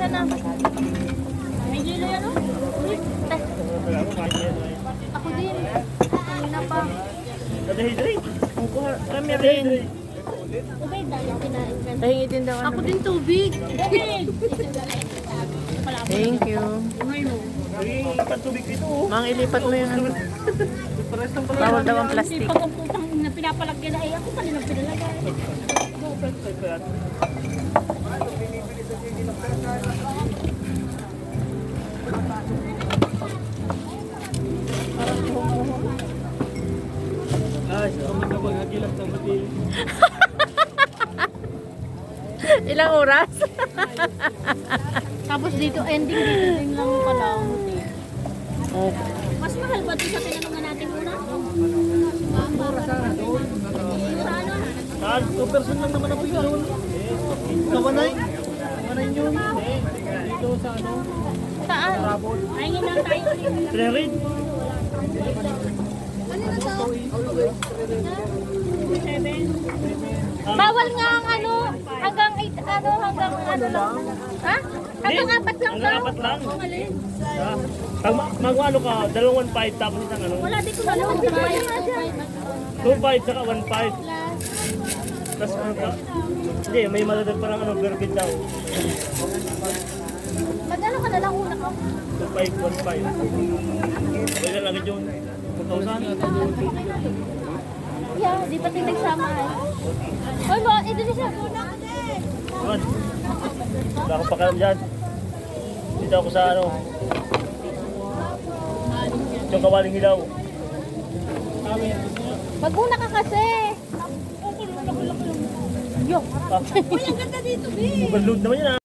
Isa na. May gilo yan, oh. Ako din. Kanina pa. Nadahydrate. Ang kuha. Kami Rin. Tubig dahil kinain ka. Pahingi din daw. Ako din tubig. Tubig. Thank you. Ay, patubig dito oh. Mang ilipat mo yung ano. Bawal daw ang plastic. Pag ang putang na pinapalagyan na ay ako pa rin ang pinalagay. Ay, sa kami na maghagilap ng batil. Ilang oras? Tapos dito, ending dito din lang pala ang hotel. Oh. Mas mahal ba ito sa tinanungan natin muna? Saan? 2% lang naman ang pagkaroon. Kawanay. Kawanay nyo. Dito sa ano? Saan? Ayun lang tayo. Pre-read. Bawal nga ang ano, hanggang 8, ano, hanggang ano lang. Ha? Hanggang 4 lang daw. Hanggang 4 lang. Ha? Pag mag-ano ka, 2.15 tapos isang ano. Wala dito sa loob. 2.5 saka 1.5. Tapos ano ka? Hindi, may maladag parang ano, verbid daw. Mag-ano ka na lang una ko? 2.5, 1.5. Kailan agad yun? 2,000? Yeah, di pa tayo nagsama eh. Hoy mo, ito na siya. Saan? Wala akong pakalam dyan. Dito ako sa ano. Yung kawaling hilaw. Maguna ka kasi. Uy, ang ganda dito, B. Overload naman yun ah.